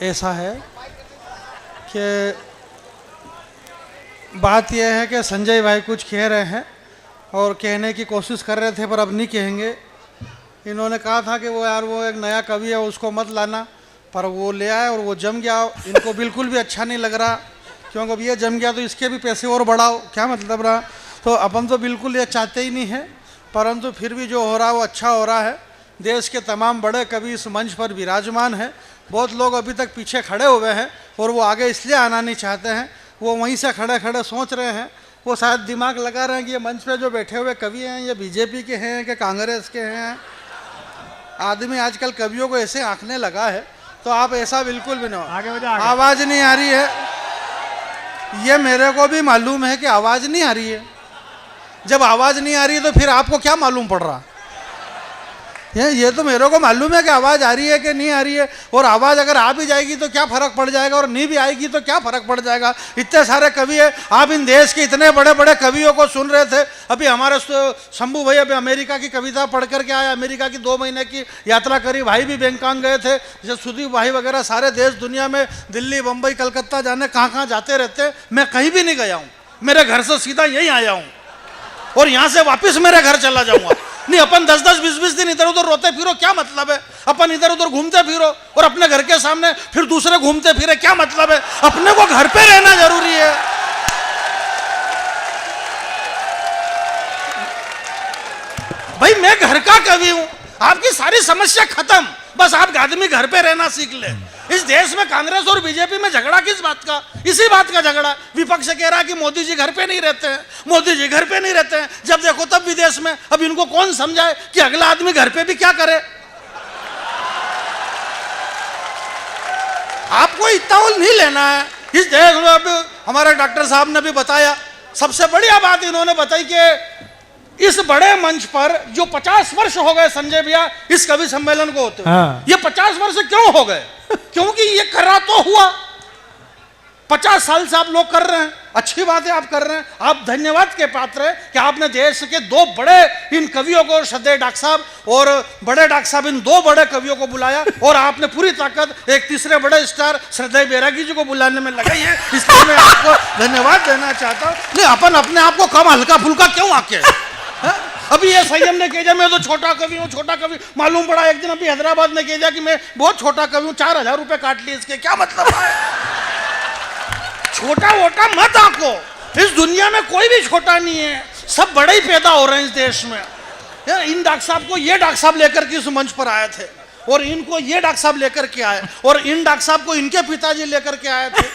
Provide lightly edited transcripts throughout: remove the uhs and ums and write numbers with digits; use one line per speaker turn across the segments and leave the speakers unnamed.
ऐसा है कि बात यह है कि संजय भाई कुछ कह रहे हैं और कहने की कोशिश कर रहे थे पर अब नहीं कहेंगे। इन्होंने कहा था कि वो यार वो एक नया कवि है उसको मत लाना, पर वो ले आए और वो जम गया। इनको बिल्कुल भी अच्छा नहीं लग रहा, क्योंकि अब ये जम गया तो इसके भी पैसे और बढ़ाओ, क्या मतलब रहा। तो अपन तो बिल्कुल ये चाहते ही नहीं है, परंतु फिर भी जो हो रहा है वो अच्छा हो रहा है। देश के तमाम बड़े कवि इस मंच पर विराजमान हैं। बहुत लोग अभी तक पीछे खड़े हुए हैं और वो आगे इसलिए आना नहीं चाहते हैं, वो वहीं से खड़े खड़े सोच रहे हैं, वो शायद दिमाग लगा रहे हैं कि ये मंच पे जो बैठे हुए कवि हैं ये बीजेपी के हैं कि कांग्रेस के हैं। आदमी आजकल कवियों को ऐसे आंकने लगा है, तो आप ऐसा बिल्कुल भी ना हो। आगे। आवाज़ नहीं आ रही है, ये मेरे को भी मालूम है कि आवाज़ नहीं आ रही है। जब आवाज़ नहीं आ रही है तो फिर आपको क्या मालूम पड़ रहा? ये तो मेरे को मालूम है कि आवाज़ आ रही है कि नहीं आ रही है, और आवाज़ अगर आ भी जाएगी तो क्या फ़र्क पड़ जाएगा, और नहीं भी आएगी तो क्या फ़र्क पड़ जाएगा। इतने सारे कवि हैं, आप इन देश के इतने बड़े बड़े कवियों को सुन रहे थे। अभी हमारे शंभू भाई अभी अमेरिका की कविता पढ़ करके आए, अमेरिका की 2 महीने की यात्रा करी। भाई भी बैंकॉक गए थे, जैसे सुदीप भाई वगैरह सारे देश दुनिया में दिल्ली बम्बई कलकत्ता जाने कहाँ जाते रहते। मैं कहीं भी नहीं गया हूँ, मेरे घर से सीधा यहीं आया हूँ और यहाँ से वापस मेरे घर चला जाऊँगा। नहीं, अपन 10-10, 20-20 दिन इधर उधर रोते फिरो, क्या मतलब है। अपन इधर उधर घूमते फिरो और अपने घर के सामने फिर दूसरे घूमते फिरे, क्या मतलब है। अपने को घर पे रहना जरूरी है। भाई मैं घर का कवि हूं, आपकी सारी समस्या खत्म, बस आप आदमी घर पे रहना सीख ले। इस देश में कांग्रेस और बीजेपी में झगड़ा किस बात का? इसी बात का झगड़ा। विपक्ष कह रहा है कि मोदी जी घर पे नहीं रहते हैं, मोदी जी घर पे नहीं रहते हैं, जब देखो तब विदेश में। अब इनको कौन समझाए कि अगला आदमी घर पे भी क्या करे। आपको इत्ताउल नहीं लेना है इस देश में। अब हमारे डॉक्टर साहब ने भी बताया, सबसे बढ़िया बात इन्होंने बताई कि इस बड़े मंच पर जो 50 वर्ष हो गए संजय भैया इस कवि सम्मेलन को होते हुए, ये 50 वर्ष क्यों हो गए? क्योंकि ये करा तो हुआ, 50 साल से आप लोग कर रहे हैं, अच्छी बात है आप कर रहे हैं। आप धन्यवाद के पात्र हैं कि आपने देश के 2 बड़े इन कवियों को, श्रद्धेय डॉक्टर साहब और बड़े डॉक्टर साहब, इन 2 बड़े कवियों को बुलाया, और आपने पूरी ताकत एक तीसरे बड़े स्टार श्रद्धेय बैरागी जी को बुलाने में लगाई है। इसलिए मैं आपको धन्यवाद देना चाहता हूँ। नहीं, अपन अपने आप को कम हल्का फुल्का क्यों आके अभी ये संयम ने कह दिया मैं तो छोटा कवि हूँ, छोटा कवि। मालूम पड़ा एक दिन अभी हैदराबाद में कह दिया कि मैं बहुत छोटा कवि हूँ, 4000 रुपए काट लिए इसके, क्या मतलब है। छोटा वोटा मत आको, इस दुनिया में कोई भी छोटा नहीं है, सब बड़े ही पैदा हो रहे हैं इस देश में। इन डॉक्टर साहब को ये डॉक्टर साहब लेकर के इस मंच पर आए थे, और इनको ये डॉक्टर साहब लेकर के आए, और इन डॉक्टर साहब को इनके पिताजी लेकर के आए थे।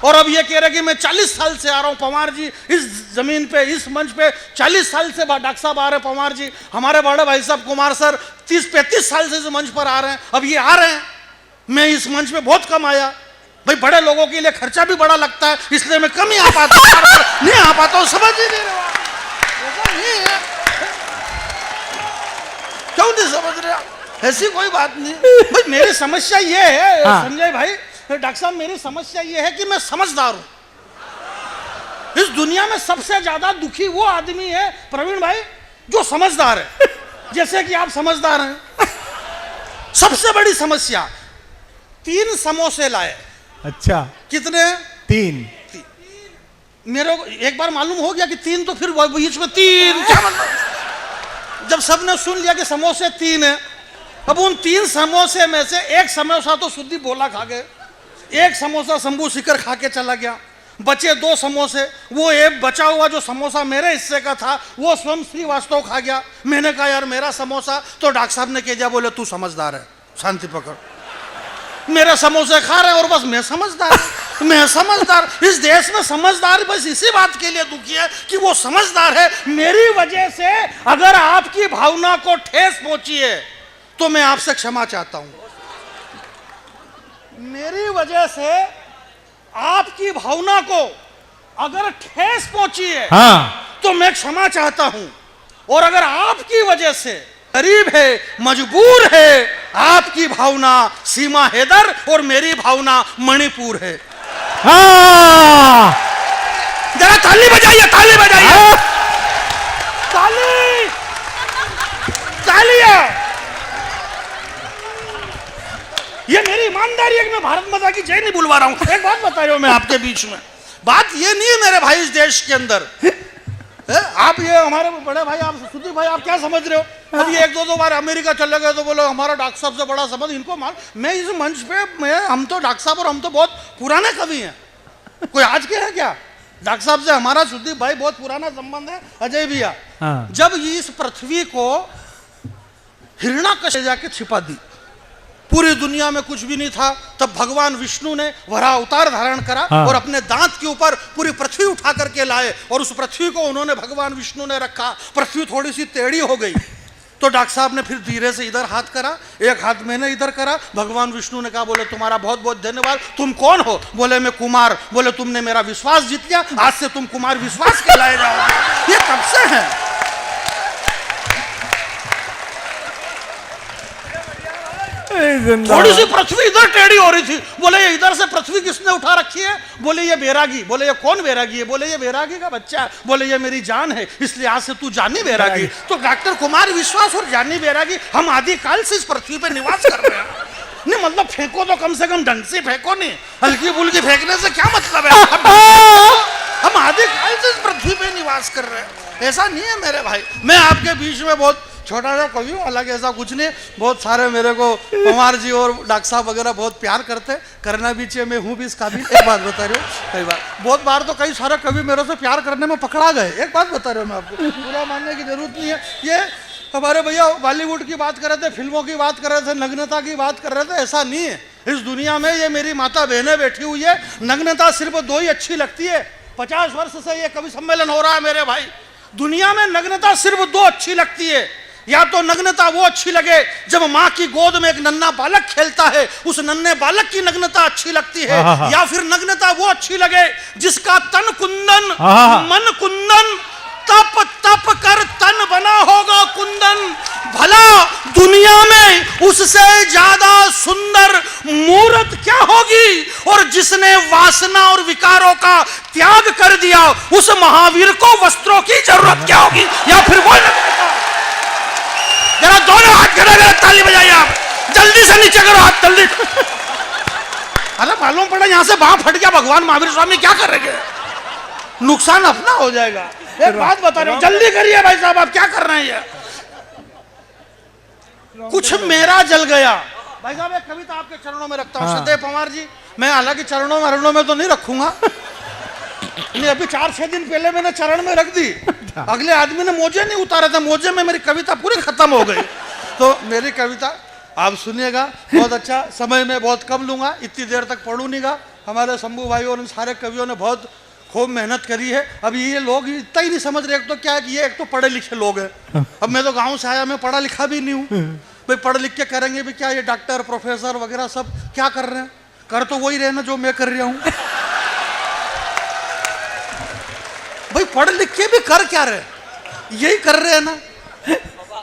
और अब ये कह रहे कि मैं 40 साल से आ रहा हूँ। पवार जी इस जमीन पे, इस मंच पे 40 साल से डॉक्टर साहब आ रहे हैं। पवार जी, हमारे बड़े भाई साहब कुमार सर 30-35 साल से इस मंच पर आ रहे हैं। अब ये आ रहे हैं, मैं इस मंच पे बहुत कम आया। भाई बड़े लोगों के लिए खर्चा भी बड़ा लगता है, इसलिए मैं कम ही आ पाता हूँ, नहीं आ पाता हूँ। समझ ही नहीं रहे, ऐसा नहीं है। क्यों नहीं समझ रहे? ऐसी कोई बात नहीं। भाई मेरी समस्या ये है संजय भाई, डॉक्टर साहब, मेरी समस्या ये है कि मैं समझदार हूं। इस दुनिया में सबसे ज्यादा दुखी वो आदमी है प्रवीण भाई जो समझदार है, जैसे कि आप समझदार हैं। सबसे बड़ी समस्या, 3 समोसे लाए।
अच्छा,
कितने?
3।
मेरे को एक बार मालूम हो गया कि 3, तो फिर बीच में 3 क्या मतलब। जब सबने सुन लिया कि समोसे 3 है, अब उन 3 समोसे में से एक समोसा तो सुदीप बोला खा गए, एक समोसा शंभू शिखर खा के चला गया, बचे 2 समोसे। वो एक बचा हुआ जो समोसा मेरे हिस्से का था वो स्वयं श्रीवास्तव खा गया। मैंने कहा यार मेरा समोसा, तो डॉक्टर साहब ने कह दिया, बोले तू समझदार है, शांति पकड़। मेरे समोसे खा रहे और बस मैं समझदार, मैं समझदार। इस देश में समझदार बस इसी बात के लिए दुखी है कि वो समझदार है। मेरी वजह से अगर आपकी भावना को ठेस पहुंची है तो मैं आपसे क्षमा चाहता हूं। मेरी वजह से आपकी भावना को अगर ठेस पहुंची है तो मैं क्षमा चाहता हूं। और अगर आपकी वजह से गरीब है, मजबूर है, आपकी भावना सीमा हैदर और मेरी भावना मणिपुर है। जरा ताली बजाइए, ताली बजाइए, ताली, तालियां। ये मेरी ईमानदारी है कि मैं भारत माता की जय नहीं बुलवा रहा हूं। एक बात बता रहा हूं मैं आपके बीच में, बात ये नहीं है मेरे भाई इस देश के अंदर आप ये हमारे बड़े भाई, आप सुधीर भाई, आप क्या समझ रहे हो? अब ये एक दो बार अमेरिका चले गए तो बोलो हमारा डॉक्टर साहब से बड़ा संबंध, इनको मान, मैं इस मंच पे हम तो डॉक्टर साहब और हम तो बहुत पुराने कवि हैं, कोई आज के हैं क्या? डॉक्टर साहब से हमारा सुधीर भाई बहुत पुराना संबंध है, अजय भैया। जब इस पृथ्वी को हिरण्यकश्यप जाके छिपा दी, पूरी दुनिया में कुछ भी नहीं था, तब भगवान विष्णु ने वराह अवतार धारण करा और अपने दांत के ऊपर पूरी पृथ्वी उठा करके लाए और उस पृथ्वी को उन्होंने भगवान विष्णु ने रखा। पृथ्वी थोड़ी सी टेढ़ी हो गई तो डॉक्टर साहब ने फिर धीरे से इधर हाथ करा, एक हाथ मैंने इधर करा, भगवान विष्णु ने कहा बोले तुम्हारा बहुत बहुत धन्यवाद, तुम कौन हो? बोले मैं कुमार। बोले तुमने मेरा विश्वास जीत लिया, आज से तुम कुमार विश्वास कहलाए जाओगे। ये कब से है? थोड़ी सी पृथ्वी इधर टेढ़ी हो रही थी, बोले ये इधर से पृथ्वी किसने उठा रखी है? बोले ये बैरागी। बोले ये कौन बैरागी है? बोले ये बैरागी का बच्चा है। बोले ये मेरी जान है, इसलिए आज से तू जानी बैरागी। तो डॉक्टर कुमार विश्वास और जानी बैरागी हम आदिकाल से इस पृथ्वी पे निवास कर रहे हैं। नहीं मतलब फेंको तो कम से कम ढंग से फेंको, नहीं हल्की फुल्की फेंकने से क्या मतलब है? हम आदिकाल से इस पृथ्वी पे निवास कर रहे हैं, ऐसा नहीं है मेरे भाई। मैं आपके बीच में बहुत छोटा सा कवि हूँ, हालांकि ऐसा कुछ नहीं, बहुत सारे मेरे को कुमार जी और डॉक्टर साहब वगैरह बहुत प्यार करते, करना भी चाहिए, मैं हूँ भी इस काबिल। एक बात बता रही हूँ, कई बार बहुत बार तो कई सारे कवि मेरे से प्यार करने में पकड़ा गए। एक बात बता रहा हूँ मैं आपको, पूरा मानने की जरूरत नहीं है। ये हमारे भैया बॉलीवुड की बात कर रहे थे, फिल्मों की बात कर रहे थे, नग्नता की बात कर रहे थे, ऐसा नहीं है। इस दुनिया में ये मेरी माता बहनें बैठी हुई है, नग्नता सिर्फ दो ही अच्छी लगती है। 50 वर्ष से ये कवि सम्मेलन हो रहा है मेरे भाई, दुनिया में नग्नता सिर्फ दो अच्छी लगती है। या तो नग्नता वो अच्छी लगे जब माँ की गोद में एक नन्हा बालक खेलता है, उस नन्हे बालक की नग्नता अच्छी लगती है, या फिर नग्नता वो अच्छी लगे जिसका तन कुंदन मन कुंदन, तप तप कर तन बना होगा कुंदन। भला दुनिया में उससे ज्यादा सुंदर मूर्त क्या होगी? और जिसने वासना और विकारों का त्याग कर दिया, उस महावीर को वस्त्रों की जरूरत क्या होगी? या फिर वो जरा दोनों हाथ खड़े करो, ताली बजाइए आप, जल्दी से नीचे करो हाथ जल्दी। अरे मालूम पड़ा यहाँ से बाँह फट गया, भगवान महावीर स्वामी क्या कर रहे हैं? नुकसान अपना हो जाएगा। एक बात बता रहे हो, जल्दी करिए भाई साहब, आप क्या कर रहे हैं? ये कुछ मेरा जल गया। भाई साहब एक कविता आपके चरणों में रखता हूँ, सदैव पवार जी। मैं हालांकि चरणों में तो नहीं रखूंगा, नहीं अभी 4-6 दिन पहले मैंने चरण में रख दी, अगले आदमी ने मोजे नहीं उतारे थे, मोजे में मेरी कविता पूरी खत्म हो गई। तो मेरी कविता आप सुनिएगा, बहुत अच्छा, समय में बहुत कम लूंगा, इतनी देर तक पढ़ू नहीं। हमारे शंभू भाई और इन सारे कवियों ने बहुत खूब मेहनत करी है। अब ये लोग इतना ही नहीं समझ रहे, एक तो क्या है कि ये एक तो पढ़े लिखे लोग हैं। अब मैं तो गाँव से आया, मैं पढ़ा लिखा भी नहीं हूँ भाई, पढ़ लिख के करेंगे भी क्या? ये डॉक्टर प्रोफेसर वगैरह सब क्या कर रहे हैं? कर तो वही रहे ना जो मैं कर रहा हूँ भाई, पढ़ लिख के भी कर क्या रहे? यही कर रहे हैं ना।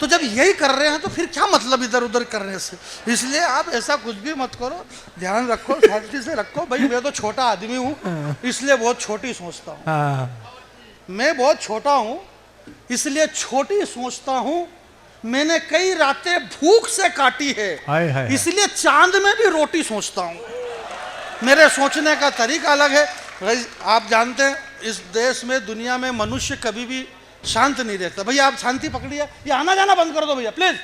तो जब यही कर रहे हैं तो फिर क्या मतलब इधर उधर करने से? इसलिए आप ऐसा कुछ भी मत करो, ध्यान रखो, शांति से रखो। भाई मैं तो छोटा आदमी हूँ, इसलिए बहुत छोटी सोचता हूँ। मैं बहुत छोटा हूँ इसलिए छोटी सोचता हूँ। मैंने कई रातें भूख से काटी है, इसलिए चांद में भी रोटी सोचता हूँ। मेरे सोचने का तरीका अलग है। आप जानते हैं इस देश में, दुनिया में मनुष्य कभी भी शांत नहीं रहता। भैया आप शांति पकड़िए, ये आना जाना बंद कर दो भैया प्लीज,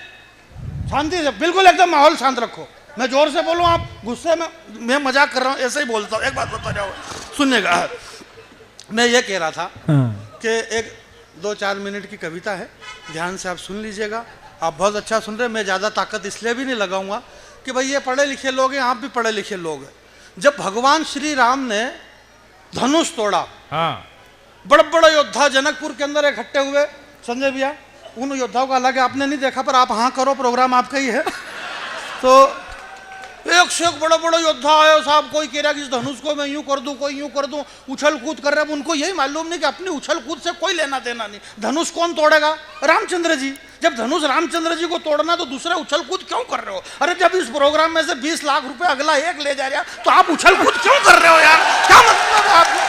शांति से बिल्कुल एकदम माहौल शांत रखो। मैं जोर से बोलूँ, आप गुस्से में, मैं मजाक कर रहा हूँ, ऐसे ही बोलता हूँ। एक बात बता रहा हूँ, सुनिएगा। मैं ये कह रहा था कि एक 2-4 मिनट की कविता है, ध्यान से आप सुन लीजिएगा। आप बहुत अच्छा सुन रहे हैं, मैं ज़्यादा ताकत इसलिए भी नहीं लगाऊंगा कि भाई ये पढ़े लिखे लोग हैं, आप भी पढ़े लिखे लोग हैं। जब भगवान श्री राम ने धनुष तोड़ा, बड़े बड़े योद्धा जनकपुर के अंदर इकट्ठे हुए, संजय भैया उन योद्धाओं का अलग आपने नहीं देखा, पर आप हाँ करो, प्रोग्राम आपका ही है। तो एक से एक बड़े बड़े योद्धा आए साहब, कोई कह रहा कि इस धनुष को मैं यूं कर दूं, कोई यूं कर दूं, उछल कूद कर रहे हैं। उनको यही मालूम नहीं कि अपनी उछल कूद से कोई लेना देना नहीं। धनुष कौन तोड़ेगा? रामचंद्र जी। जब धनुष रामचंद्र जी को तोड़ना तो दूसरे उछल कूद क्यों कर रहे हो? अरे जब इस प्रोग्राम में से 20 लाख रुपए अगला एक ले जा रहा तो आप उछल कूद क्यों कर रहे हो यार? क्या मतलब है आपको?